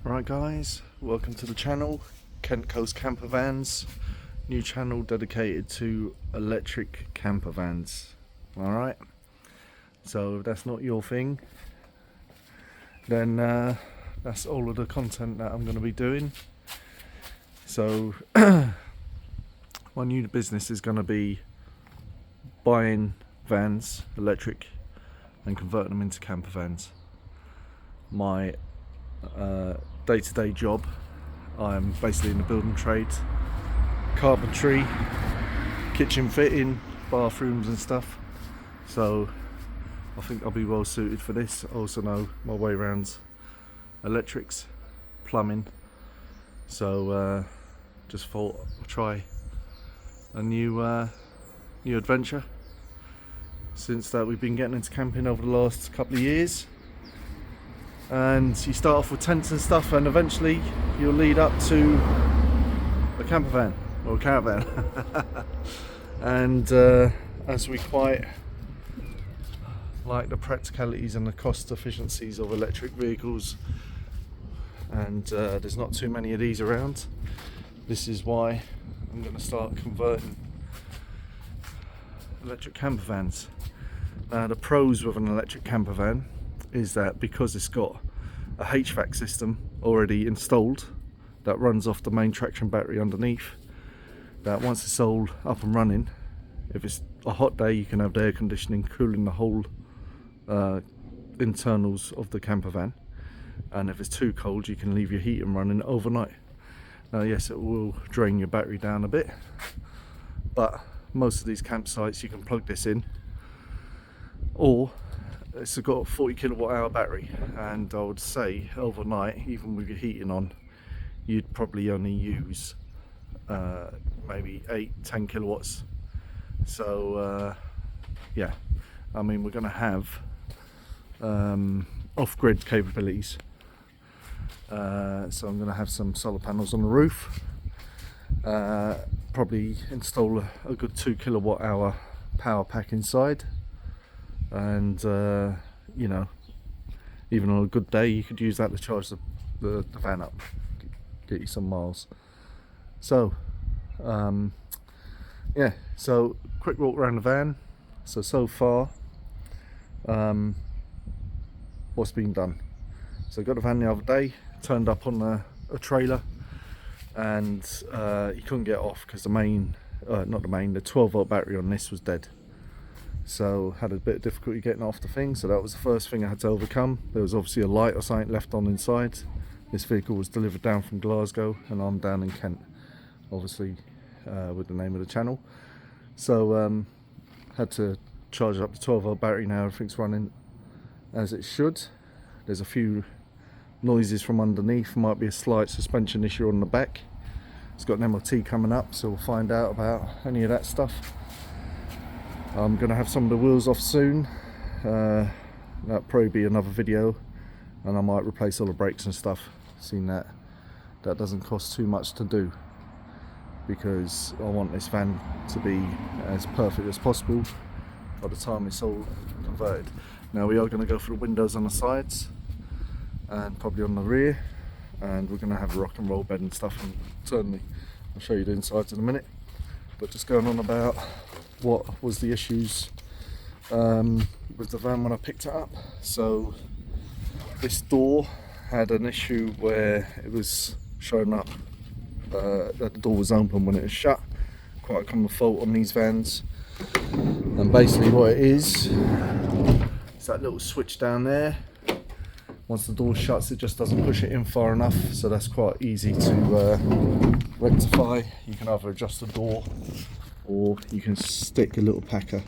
Right guys, welcome to the channel, Kent Coast Camper Vans, new channel dedicated to electric camper vans. Alright, so if that's not your thing, then that's all of the content that I'm going to be doing. So my new business is going to be buying vans, electric, and converting them into camper vans. My day-to-day job, I'm basically in the building trade, carpentry, kitchen fitting, bathrooms and stuff, so I think I'll be well suited for this. I also know my way around electrics, plumbing, so just thought I'll try a new adventure since that we've been getting into camping over the last couple of years. And you start off with tents and stuff, and eventually you'll lead up to a camper van or a caravan. And as we quite like the practicalities and the cost efficiencies of electric vehicles, and there's not too many of these around, this is why I'm going to start converting electric camper vans. Now the pros with an electric camper van is that because it's got a HVAC system already installed that runs off the main traction battery underneath, that once it's all up and running, if it's a hot day you can have the air conditioning cooling the whole internals of the camper van, and if it's too cold you can leave your heating running overnight. Now yes, it will drain your battery down a bit, but most of these campsites you can plug this in, or it's got a 40 kilowatt hour battery, and I would say overnight, even with your heating on, you'd probably only use maybe 8-10 kilowatts. So yeah, I mean, we're going to have off-grid capabilities, so I'm going to have some solar panels on the roof, probably install a good 2 kilowatt hour power pack inside, and you know, even on a good day you could use that to charge the van up, get you some miles. So yeah, so quick walk around the van. So far what's been done: so I got the van the other day, turned up on a trailer, and you couldn't get off because the 12-volt battery on this was dead. So had a bit of difficulty getting off the thing, so that was the first thing I had to overcome. There was obviously a light or something left on inside. This vehicle was delivered down from Glasgow and I'm down in Kent, obviously with the name of the channel. So had to charge up the 12-volt battery. Now everything's running as it should. There's a few noises from underneath, might be a slight suspension issue on the back. It's got an MOT coming up, so we'll find out about any of that stuff. I'm going to have some of the wheels off soon. That'll probably be another video, and I might replace all the brakes and stuff, seeing that doesn't cost too much to do, because I want this van to be as perfect as possible by the time it's all converted. Now we are going to go for the windows on the sides and probably on the rear, and we're going to have a rock and roll bed and stuff, and certainly I'll show you the insides in a minute. But just going on about what was the issues with the van when I picked it up. So this door had an issue where it was showing up that the door was open when it was shut. Quite a common fault on these vans, and basically what it is that little switch down there. Once the door shuts, it just doesn't push it in far enough, so that's quite easy to rectify. You can either adjust the door, or you can stick a little packer.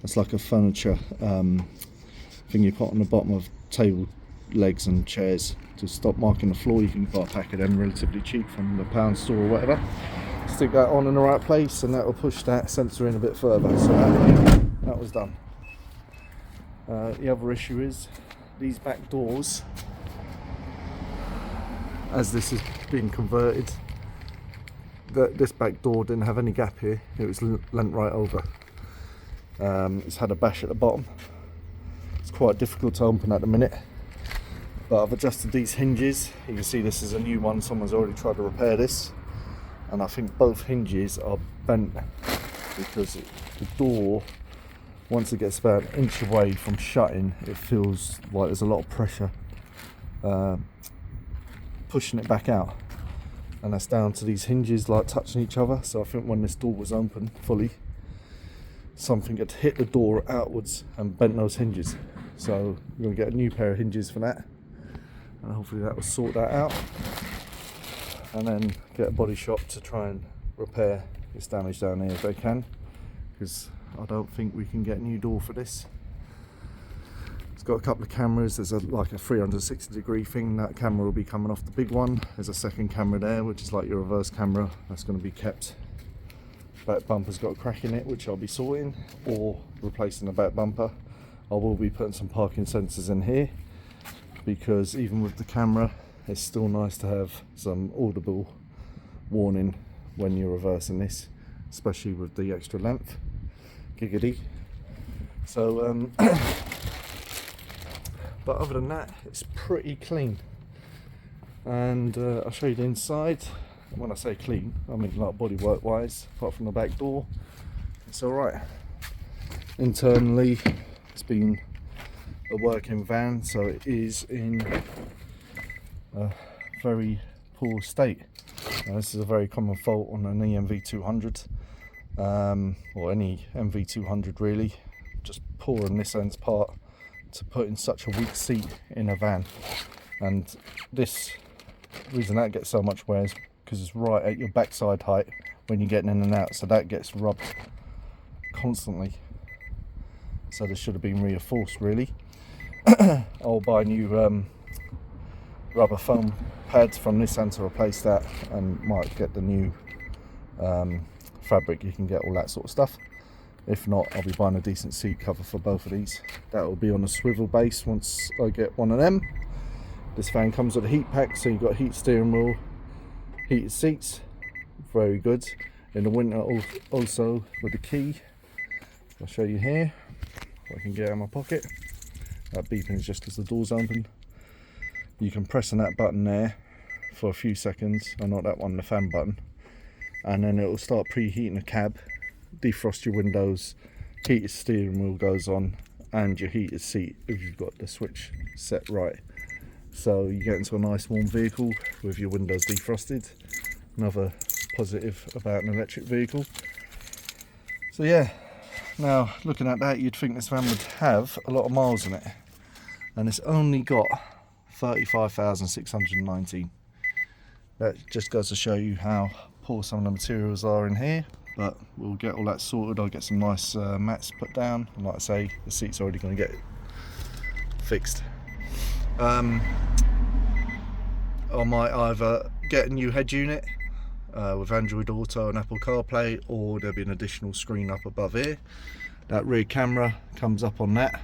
That's like a furniture thing you put on the bottom of table legs and chairs to stop marking the floor. You can buy a pack of them relatively cheap from the pound store or whatever. Stick that on in the right place, and that will push that sensor in a bit further. So that was done. The other issue is these back doors, as this is being converted, this back door didn't have any gap here. It was lent right over. It's had a bash at the bottom. It's quite difficult to open at the minute, But I've adjusted these hinges. You can see this is a new one. Someone's already tried to repair this, and I think both hinges are bent because the door, once it gets about an inch away from shutting, it feels like there's a lot of pressure pushing it back out, and that's down to these hinges like touching each other. So I think when this door was open fully, something had hit the door outwards and bent those hinges. So we're going to get a new pair of hinges for that, and hopefully that will sort that out, and then get a body shop to try and repair this damage down here if they can, because I don't think we can get a new door for this. It's got a couple of cameras. There's like a 360-degree thing. That camera will be coming off the big one. There's a second camera there, which is like your reverse camera. That's going to be kept. Back bumper's got a crack in it, which I'll be sorting, or replacing the back bumper. I will be putting some parking sensors in here, because even with the camera, it's still nice to have some audible warning when you're reversing this, especially with the extra length. Giggity. So but other than that, it's pretty clean, and I'll show you the inside. When I say clean, I mean like bodywork wise, apart from the back door, it's alright. Internally, it's been a working van, so it is in a very poor state. Now, this is a very common fault on an EMV200, or any MV200 really, just poor on this end's part to put in such a weak seat in a van. And this reason that gets so much wear is because it's right at your backside height when you're getting in and out, so that gets rubbed constantly. So this should have been reinforced really. I'll buy new rubber foam pads from Nissan to replace that, and might get the new fabric. You can get all that sort of stuff. If not, I'll be buying a decent seat cover for both of these. That will be on a swivel base once I get one of them. This van comes with a heat pack, so you've got heat steering wheel, heated seats, very good. In the winter also with the key, I'll show you here, if I can get it out of my pocket. That beeping is just because the door's open. You can press on that button there for a few seconds, and not that one, the fan button, and then it will start preheating the cab, defrost your windows, heated steering wheel goes on, and your heated seat if you've got the switch set right. So you get into a nice warm vehicle with your windows defrosted. Another positive about an electric vehicle. So yeah, now looking at that, you'd think this van would have a lot of miles in it, and it's only got 35,619. That just goes to show you how poor some of the materials are in here, but we'll get all that sorted. I'll get some nice mats put down, and like I say, the seat's already going to get fixed. I might either get a new head unit with Android Auto and Apple CarPlay, or there'll be an additional screen up above here. That rear camera comes up on that.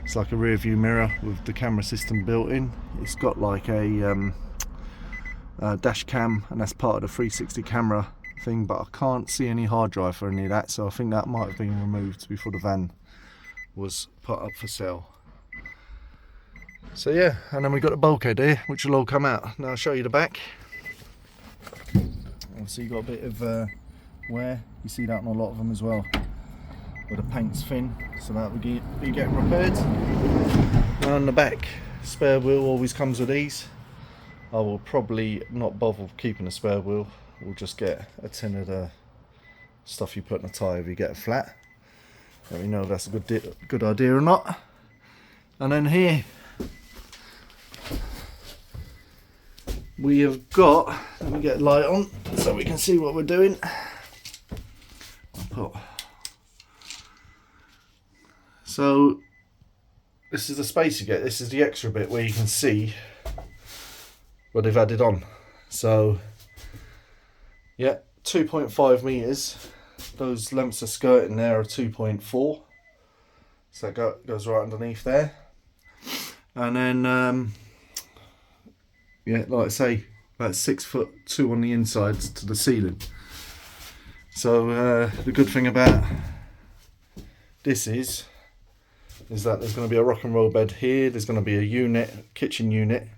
It's like a rear view mirror with the camera system built in. It's got like a dash cam, and that's part of the 360 camera thing, but I can't see any hard drive for any of that, so I think that might have been removed before the van was put up for sale. So yeah, and then we've got the bulkhead here, which will all come out. Now I'll show you the back. Obviously you've got a bit of wear, you see that on a lot of them as well, where the paint's thin, so that will be getting repaired. And on the back, spare wheel always comes with these. I will probably not bother keeping a spare wheel. We'll just get a tin of the stuff you put in a tyre if you get a flat. Let me know if that's a good idea or not. And then here we have got, let me get a light on so we can see what we're doing. So this is the space you get. This is the extra bit where you can see what they've added on. So yeah, 2.5 meters. Those lengths of skirt in there are 2.4. So that goes right underneath there. And then yeah, like I say, about 6'2" on the inside to the ceiling. So the good thing about this is is that there's going to be a rock and roll bed here. There's going to be a unit, kitchen unit.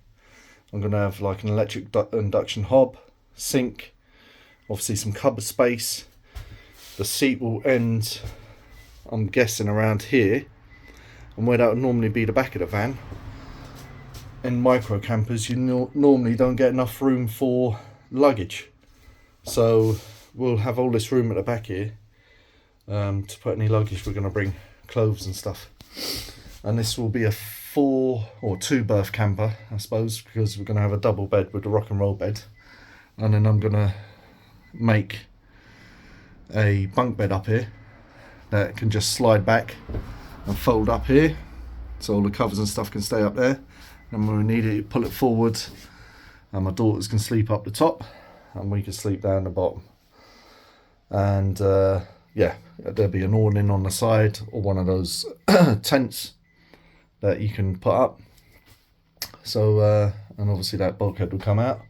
I'm going to have like an electric induction hob, sink, obviously some cupboard space. The seat will end, I'm guessing, around here, and where that would normally be the back of the van. In micro campers, you normally don't get enough room for luggage, so we'll have all this room at the back here to put any luggage we're going to bring, clothes and stuff. And this will be a 4 or 2 berth camper, I suppose, because we're going to have a double bed with a rock and roll bed, and then I'm going to make a bunk bed up here that can just slide back and fold up here, so all the covers and stuff can stay up there, and when we need it, you pull it forward and my daughters can sleep up the top and we can sleep down the bottom. And yeah, there'll be an awning on the side or one of those tents that you can put up, so and obviously that bulkhead will come out.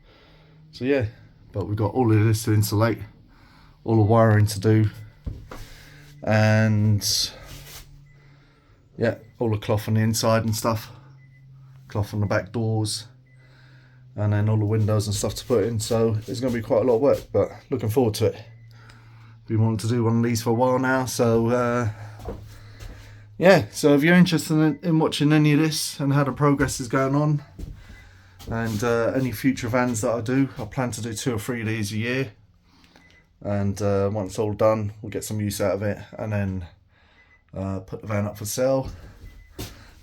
So yeah, but we've got all of this to insulate, all the wiring to do, and yeah, all the cloth on the inside and stuff, cloth on the back doors, and then all the windows and stuff to put in. So it's going to be quite a lot of work, but looking forward to it. Been wanting to do one of these for a while now, so yeah, so if you're interested in watching any of this and how the progress is going on, and any future vans that I do, I plan to do 2 or 3 of these a year, and once all done, we'll get some use out of it, and then put the van up for sale.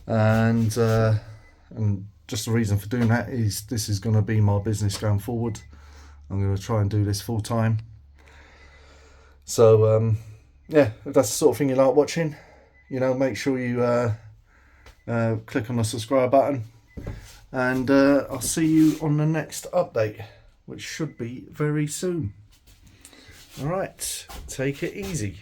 And just the reason for doing that is this is going to be my business going forward. I'm going to try and do this full time. So yeah, if that's the sort of thing you like watching, you know, make sure you click on the subscribe button, and I'll see you on the next update, which should be very soon. All right, take it easy.